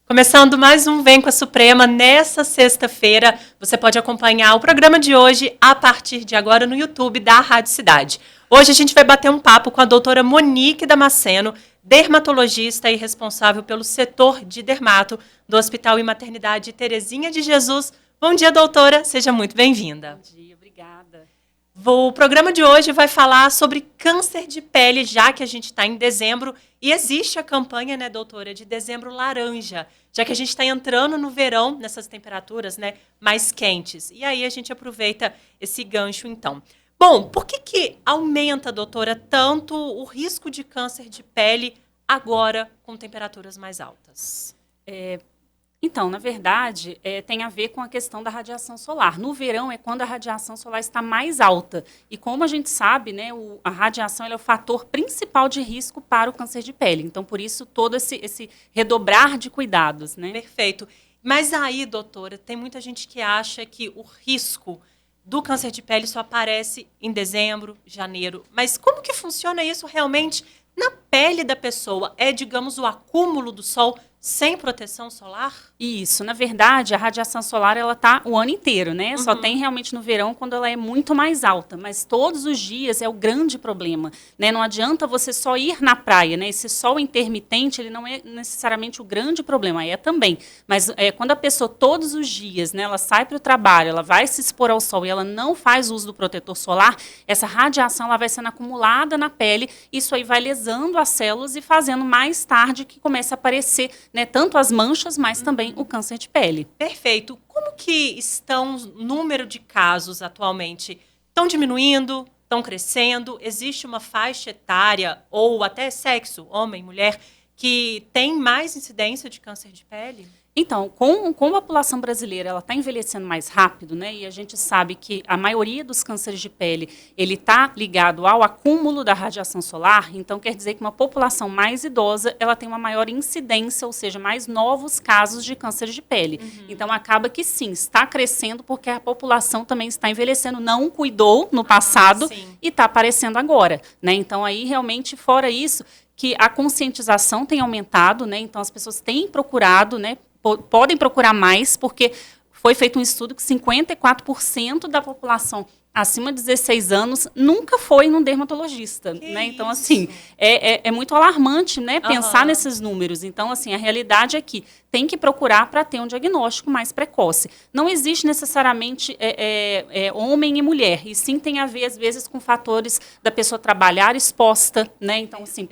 Começando mais um Vem com a Suprema nessa sexta-feira. Você pode acompanhar o programa de hoje a partir de agora no YouTube da Rádio Cidade. Hoje a gente vai bater um papo com a doutora Monique Damasceno, dermatologista e responsável pelo setor de dermato do Hospital e Maternidade Terezinha de Jesus. Bom dia, doutora. Seja muito bem-vinda. Bom dia, obrigada. O programa de hoje vai falar sobre câncer de pele, já que a gente está em dezembro e existe a campanha, né, doutora, de dezembro laranja, já que a gente está entrando no verão, nessas temperaturas, né, mais quentes. E aí a gente aproveita esse gancho, então. Bom, por que aumenta, doutora, tanto o risco de câncer de pele agora com temperaturas mais altas? Então, na verdade, tem a ver com a questão da radiação solar. No verão é quando a radiação solar está mais alta. E como a gente sabe, né, a radiação é o fator principal de risco para o câncer de pele. Então, por isso, todo esse redobrar de cuidados, né? Perfeito. Mas aí, doutora, tem muita gente que acha que o risco do câncer de pele só aparece em dezembro, janeiro. Mas como que funciona isso realmente na pele da pessoa? É, digamos, o acúmulo do sol sem proteção solar? Isso, na verdade, a radiação solar ela tá o ano inteiro, né? Uhum. Só tem realmente no verão quando ela é muito mais alta, mas todos os dias é o grande problema, né? Não adianta você só ir na praia, né? Esse sol intermitente, ele não é necessariamente o grande problema, é também, mas quando a pessoa todos os dias, né, ela sai para o trabalho, ela vai se expor ao sol e ela não faz uso do protetor solar, essa radiação ela vai sendo acumulada na pele, isso aí vai lesando as células e fazendo mais tarde que comece a aparecer, né, tanto as manchas, mas também o câncer de pele. Perfeito. Como que estão o número de casos atualmente? Estão diminuindo? Estão crescendo? Existe uma faixa etária ou até sexo, homem, mulher, que tem mais incidência de câncer de pele? Então, como a população brasileira ela está envelhecendo mais rápido, né, e a gente sabe que a maioria dos cânceres de pele ele está ligado ao acúmulo da radiação solar, então quer dizer que uma população mais idosa ela tem uma maior incidência, ou seja, mais novos casos de câncer de pele. Então, acaba que sim, está crescendo porque a população também está envelhecendo, não cuidou no passado e está aparecendo agora, né? Então, aí realmente, fora isso, que a conscientização tem aumentado, né? Então, as pessoas têm procurado, né? Podem procurar mais, porque foi feito um estudo que 54% da população acima de 16 anos nunca foi num dermatologista, né? Então, assim, é muito alarmante, né, pensar nesses números. Então, assim, a realidade é que tem que procurar para ter um diagnóstico mais precoce. Não existe necessariamente homem e mulher, e sim tem a ver, às vezes, com fatores da pessoa trabalhar exposta, né? Então, assim,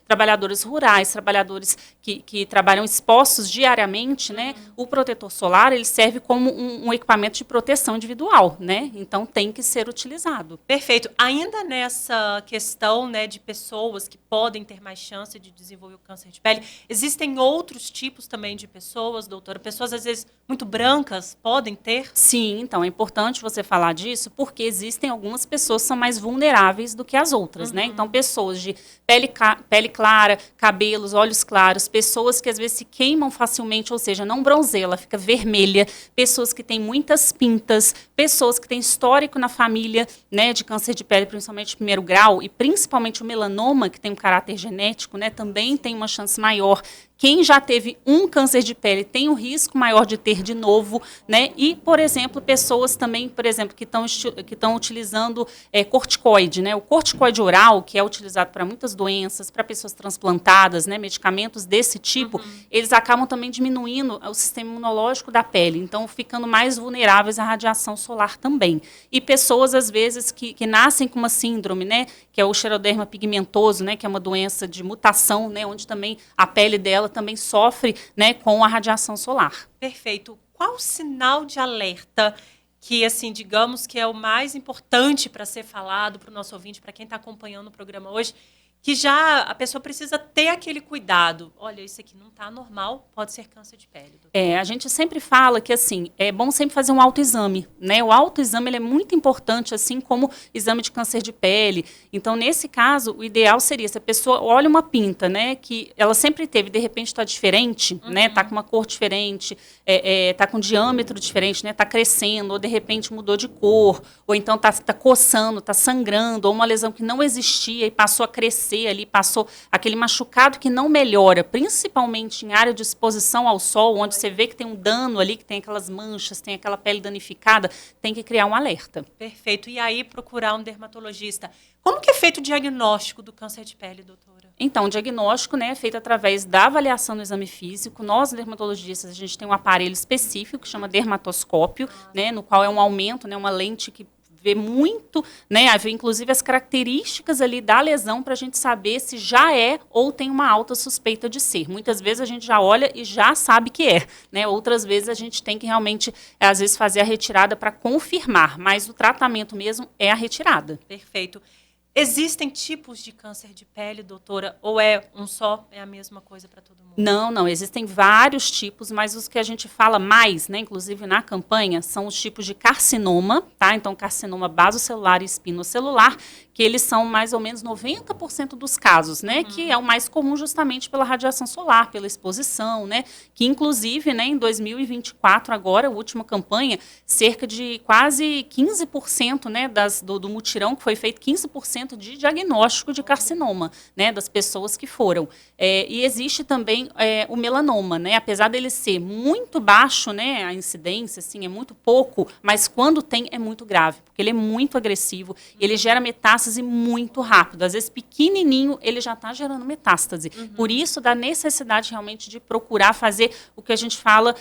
trabalhadores rurais, trabalhadores que trabalham expostos diariamente, né? O protetor solar, ele serve como um equipamento de proteção individual, né? Então, tem que ser utilizado. Perfeito. Ainda nessa questão, né, de pessoas que podem ter mais chance de desenvolver o câncer de pele, existem outros tipos também de pessoas, doutora? Pessoas, às vezes, muito brancas podem ter? Sim, então é importante você falar disso, porque existem algumas pessoas que são mais vulneráveis do que as outras, né? Então, pessoas de pele clara, cabelos, olhos claros, pessoas que às vezes se queimam facilmente, ou seja, não bronzeia, ela fica vermelha, pessoas que têm muitas pintas, pessoas que têm histórico na família, né, de câncer de pele, principalmente de primeiro grau, e principalmente o melanoma, que tem um caráter genético, né, também tem uma chance maior. Quem já teve um câncer de pele tem um risco maior de ter de novo, né? E, por exemplo, pessoas também, por exemplo, que estão utilizando corticoide, né? O corticoide oral, que é utilizado para muitas doenças, para pessoas transplantadas, né? Medicamentos desse tipo, eles acabam também diminuindo o sistema imunológico da pele, então ficando mais vulneráveis à radiação solar também. E pessoas, às vezes, que nascem com uma síndrome, né? Que é o xeroderma pigmentoso, né? Que é uma doença de mutação, né? Onde também a pele dela também sofre, né, com a radiação solar. Perfeito. Qual o sinal de alerta que, assim, digamos que é o mais importante para ser falado para o nosso ouvinte, para quem está acompanhando o programa hoje, que já a pessoa precisa ter aquele cuidado? Olha, isso aqui não está normal, pode ser câncer de pele. A gente sempre fala que, assim, é bom sempre fazer um autoexame, né? O autoexame ele é muito importante, assim como exame de câncer de pele. Então, nesse caso, o ideal seria, se a pessoa olha uma pinta, né, que ela sempre teve, de repente está diferente, né, está com uma cor diferente, está com um diâmetro diferente, né, está crescendo, ou de repente mudou de cor, ou então está coçando, está sangrando, ou uma lesão que não existia e passou a crescer, você ali passou aquele machucado que não melhora, principalmente em área de exposição ao sol, onde você vê que tem um dano ali, que tem aquelas manchas, tem aquela pele danificada, tem que criar um alerta. Perfeito. E aí procurar um dermatologista. Como que é feito o diagnóstico do câncer de pele, doutora? Então, o diagnóstico, né, é feito através da avaliação no exame físico. Nós, dermatologistas, a gente tem um aparelho específico que chama dermatoscópio, né, no qual é um aumento, né, uma lente que vê muito, né, vê inclusive as características ali da lesão para a gente saber se já é ou tem uma alta suspeita de ser. Muitas vezes a gente já olha e já sabe que é, né? Outras vezes a gente tem que realmente, às vezes, fazer a retirada para confirmar, mas o tratamento mesmo é a retirada. Perfeito. Existem tipos de câncer de pele, doutora? Ou é um só, é a mesma coisa para todo mundo? Não, existem vários tipos, mas os que a gente fala mais, né, inclusive na campanha, são os tipos de carcinoma, tá? Então, carcinoma basocelular e espinocelular, que eles são mais ou menos 90% dos casos, né, que é o mais comum justamente pela radiação solar, pela exposição, né, que inclusive, né, em 2024, agora, a última campanha, cerca de quase 15%, né, do mutirão que foi feito, 15% de diagnóstico de carcinoma, né, das pessoas que foram. E existe também o melanoma, né, apesar dele ser muito baixo, né, a incidência, assim, é muito pouco, mas quando tem é muito grave, porque ele é muito agressivo, ele gera metástase muito rápido, às vezes pequenininho ele já está gerando metástase. Por isso, da necessidade realmente de procurar fazer o que a gente fala,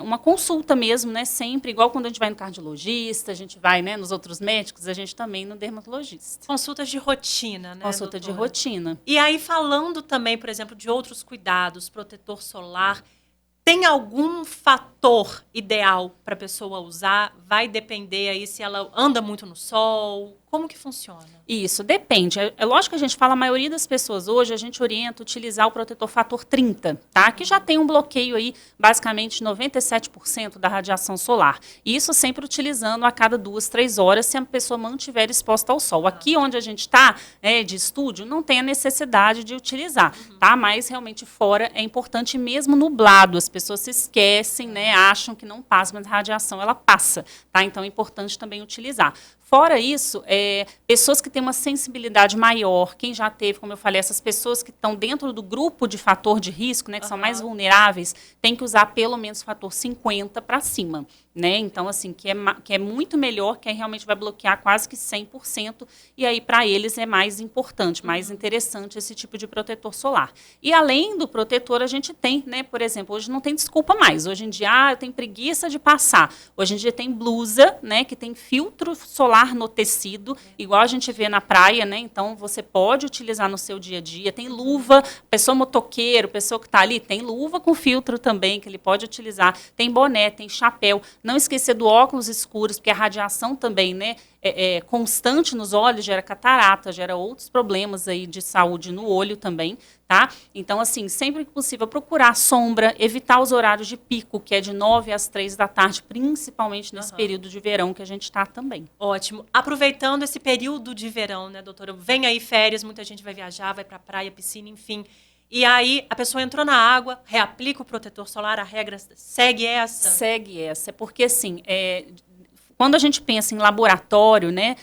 uma consulta mesmo, né, sempre, igual quando a gente vai no cardiologista, a gente vai, né, nos outros médicos, a gente também no dermatologista. Consultas de rotina, né, Consulta doutora? de rotina. E aí, falando também, por exemplo, de outros cuidados, protetor solar, tem algum fator ideal para a pessoa usar? Vai depender aí se ela anda muito no sol? Como que funciona? Isso, depende. É lógico que a gente fala, a maioria das pessoas hoje, a gente orienta a utilizar o protetor fator 30, tá? Que já tem um bloqueio aí, basicamente 97% da radiação solar. E isso sempre utilizando a cada 2, 3 horas, se a pessoa mantiver exposta ao sol. Aqui onde a gente está, de estúdio, não tem a necessidade de utilizar, tá? Mas realmente fora é importante, mesmo nublado. As pessoas se esquecem, né? Acham que não passa, mas a radiação ela passa, tá? Então é importante também utilizar. Fora isso, pessoas que têm uma sensibilidade maior, quem já teve, como eu falei, essas pessoas que estão dentro do grupo de fator de risco, né, que são mais vulneráveis, tem que usar pelo menos fator 50 para cima. Né? Então, assim, que é muito melhor, que realmente vai bloquear quase que 100%, e aí para eles é mais importante, mais interessante esse tipo de protetor solar. E além do protetor, a gente tem, né, por exemplo, hoje não tem desculpa mais, hoje em dia, eu tenho preguiça de passar, hoje em dia tem blusa, né, que tem filtro solar no tecido, igual a gente vê na praia, né, então você pode utilizar no seu dia a dia, tem luva, pessoa motoqueiro, pessoa que está ali, tem luva com filtro também, que ele pode utilizar, tem boné, tem chapéu. Não esquecer do óculos escuros, porque a radiação também, né, constante nos olhos gera catarata, gera outros problemas aí de saúde no olho também, tá? Então, assim, sempre que possível, procurar sombra, evitar os horários de pico, que é de 9 às 3 da tarde, principalmente nesse período de verão que a gente está também. Ótimo. Aproveitando esse período de verão, né, doutora? Vem aí férias, muita gente vai viajar, vai para praia, piscina, enfim. E aí, a pessoa entrou na água, reaplica o protetor solar, a regra segue essa? Segue essa, porque assim, quando a gente pensa em laboratório, né,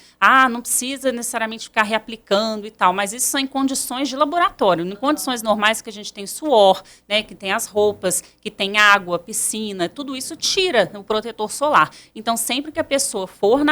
não precisa necessariamente ficar reaplicando e tal, mas isso são em condições de laboratório, em condições normais que a gente tem suor, né, que tem as roupas, que tem água, piscina, tudo isso tira o protetor solar. Então, sempre que a pessoa for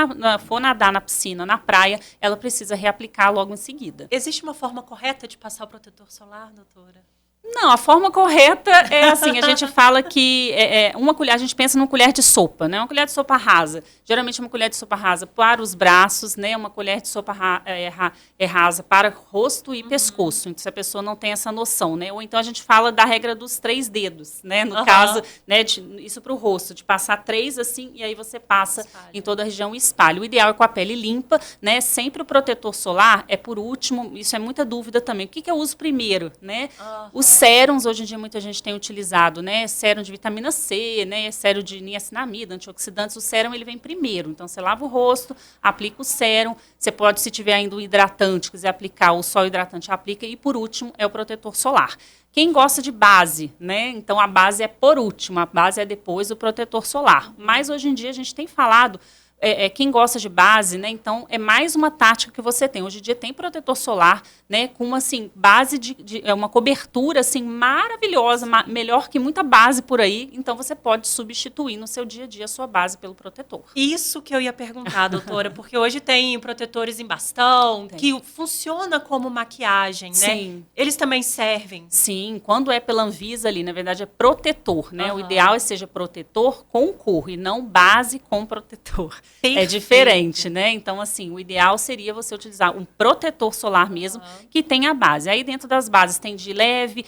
nadar na piscina, na praia, ela precisa reaplicar logo em seguida. Existe uma forma correta de passar o protetor solar, doutora? Não, a forma correta é assim, a gente fala que uma colher, a gente pensa numa colher de sopa, né? Uma colher de sopa rasa. Geralmente uma colher de sopa rasa para os braços, né? Uma colher de sopa rasa para rosto e pescoço. Então, se a pessoa não tem essa noção, né? Ou então a gente fala da regra dos 3 dedos, né? No caso, né, isso para o rosto, de passar 3 assim, e aí você passa em toda a região e espalha. O ideal é com a pele limpa, né? Sempre o protetor solar é por último, isso é muita dúvida também. O que eu uso primeiro, né? Os sérums, hoje em dia, muita gente tem utilizado, né? Sérum de vitamina C, né? Sérum de niacinamida, antioxidantes. O sérum, ele vem primeiro. Então, você lava o rosto, aplica o sérum. Você pode, se tiver ainda um hidratante, quiser aplicar o sol hidratante, aplica. E, por último, é o protetor solar. Quem gosta de base, né? Então, a base é por último. A base é depois do protetor solar. Mas, hoje em dia, a gente tem falado quem gosta de base, né? Então, é mais uma tática que você tem. Hoje em dia tem protetor solar, né? Com uma, assim, base uma cobertura, assim, maravilhosa, melhor que muita base por aí. Então, você pode substituir no seu dia a dia a sua base pelo protetor. Isso que eu ia perguntar, doutora, porque hoje tem protetores em bastão, que funciona como maquiagem, né? Sim. Eles também servem? Sim, quando é pela Anvisa ali, na verdade é protetor, né? O ideal é que seja protetor com cor e não base com protetor. Perfeito. É diferente, né? Então, assim, o ideal seria você utilizar um protetor solar mesmo, que tenha a base. Aí dentro das bases tem de leve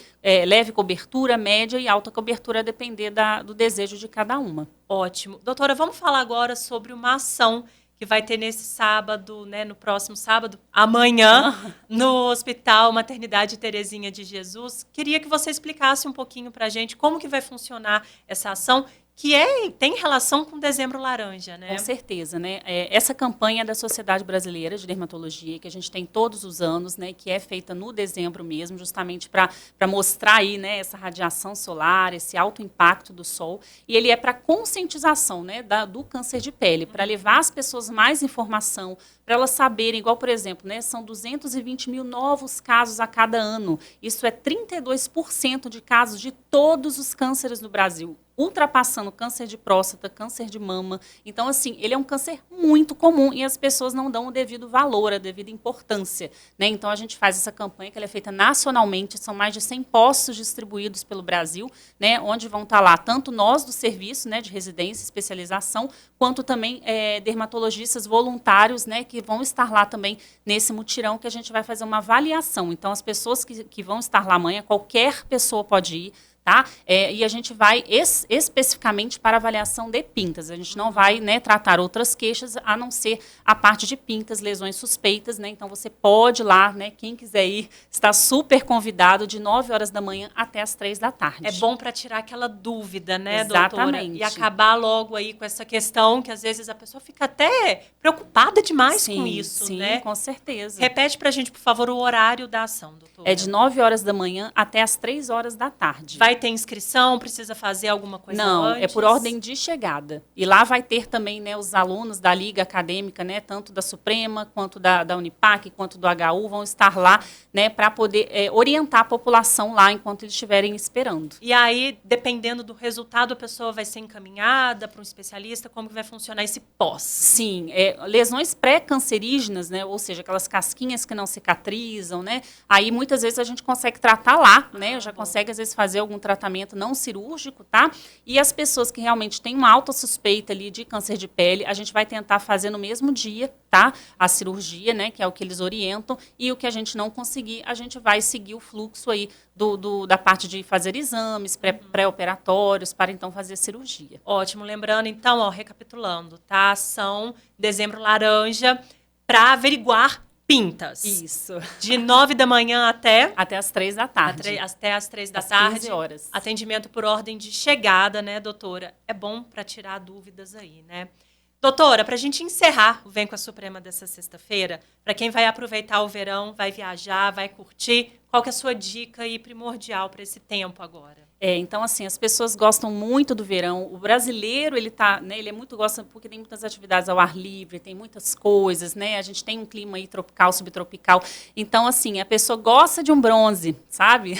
cobertura, média e alta cobertura, a depender do desejo de cada uma. Ótimo. Doutora, vamos falar agora sobre uma ação que vai ter nesse sábado, né, no próximo sábado, amanhã, no Hospital Maternidade Terezinha de Jesus. Queria que você explicasse um pouquinho para a gente como que vai funcionar essa ação, que tem relação com Dezembro Laranja, né? Com certeza, né? Essa campanha da Sociedade Brasileira de Dermatologia, que a gente tem todos os anos, né, que é feita no dezembro mesmo, justamente para mostrar aí, né, essa radiação solar, esse alto impacto do sol, e ele é para conscientização, né, do câncer de pele, para levar as pessoas mais informação, para elas saberem, igual, por exemplo, né, são 220 mil novos casos a cada ano. Isso é 32% de casos de todos os cânceres no Brasil, ultrapassando câncer de próstata, câncer de mama. Então, assim, ele é um câncer muito comum e as pessoas não dão o devido valor, a devida importância, né? Então, a gente faz essa campanha que ela é feita nacionalmente, são mais de 100 postos distribuídos pelo Brasil, né, onde vão estar lá tanto nós do serviço, né, de residência e especialização, quanto também dermatologistas voluntários, né, que vão estar lá também nesse mutirão que a gente vai fazer uma avaliação. Então, as pessoas que vão estar lá amanhã, qualquer pessoa pode ir, tá? E a gente vai especificamente para avaliação de pintas. A gente não vai, né, tratar outras queixas, a não ser a parte de pintas, lesões suspeitas, né? Então, você pode ir lá, né? Quem quiser ir, está super convidado de 9 horas da manhã até as 3 da tarde. É bom para tirar aquela dúvida, né, Exatamente. doutora? E acabar logo aí com essa questão que, às vezes, a pessoa fica até preocupada demais com isso, né? Sim, com certeza. Repete para a gente, por favor, o horário da ação, doutora. É de 9 horas da manhã até as 3 horas da tarde. Vai ter inscrição? Precisa fazer alguma coisa antes? Não, é por ordem de chegada. E lá vai ter também, né, os alunos da Liga Acadêmica, né, tanto da Suprema, quanto da Unipac, quanto do HU, vão estar lá, né, para poder orientar a população lá enquanto eles estiverem esperando. E aí, dependendo do resultado, a pessoa vai ser encaminhada para um especialista? Como que vai funcionar esse pós? Sim, lesões pré-cancerígenas, né, ou seja, aquelas casquinhas que não cicatrizam, né, aí muitas vezes a gente consegue tratar lá, né, já consegue às vezes fazer algum tratamento não cirúrgico, tá? E as pessoas que realmente têm uma alta suspeita ali de câncer de pele, a gente vai tentar fazer no mesmo dia, tá? A cirurgia, né, que é o que eles orientam, e o que a gente não conseguir, a gente vai seguir o fluxo aí da parte de fazer exames pré-operatórios para então fazer cirurgia. Ótimo, lembrando então, ó, recapitulando, tá? Ação Dezembro Laranja para averiguar pintas. Isso. De 9 da manhã até as 3 da tarde. Até as 3 da às tarde. 15 horas. Atendimento por ordem de chegada, né, doutora? É bom para tirar dúvidas aí, né? Doutora, para a gente encerrar o Vem com a Suprema dessa sexta-feira, para quem vai aproveitar o verão, vai viajar, vai curtir, qual que é a sua dica aí primordial para esse tempo agora? Então, assim, as pessoas gostam muito do verão. O brasileiro, ele tá, né, ele é muito gosta porque tem muitas atividades ao ar livre, tem muitas coisas, né? A gente tem um clima aí tropical, subtropical. Então, assim, a pessoa gosta de um bronze, sabe?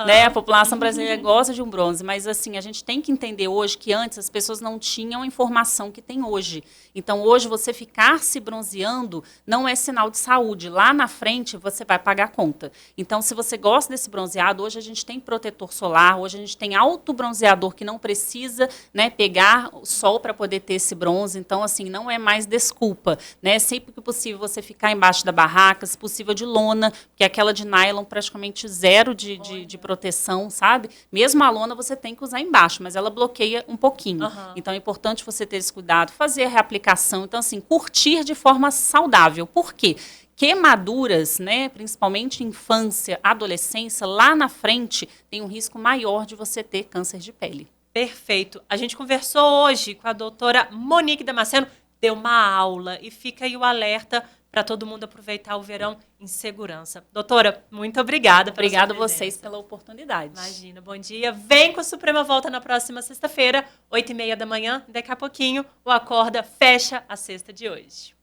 Né? A população brasileira gosta de um bronze, mas assim, a gente tem que entender hoje que antes as pessoas não tinham a informação que tem hoje. Então, hoje você ficar se bronzeando não é sinal de saúde. Lá na frente você vai pagar a conta. Então, se você gosta desse bronzeado, hoje a gente tem protetor solar. Hoje a gente tem autobronzeador que não precisa, né, pegar o sol para poder ter esse bronze. Então, assim, não é mais desculpa, né? Sempre que possível você ficar embaixo da barraca, se possível de lona, porque aquela de nylon praticamente zero de proteção, sabe? Mesmo a lona você tem que usar embaixo, mas ela bloqueia um pouquinho. Então, é importante você ter esse cuidado, fazer a reaplicação. Então, assim, curtir de forma saudável. Por quê? Queimaduras, né, principalmente infância, adolescência, lá na frente tem um risco maior de você ter câncer de pele. Perfeito. A gente conversou hoje com a doutora Monique Damasceno, deu uma aula e fica aí o alerta para todo mundo aproveitar o verão em segurança. Doutora, muito obrigada pela Obrigada a sua vocês presença. pela oportunidade. Imagina, bom dia. Vem com a Suprema Volta na próxima sexta-feira, 8h30 da manhã. Daqui a pouquinho, o Acorda fecha a sexta de hoje.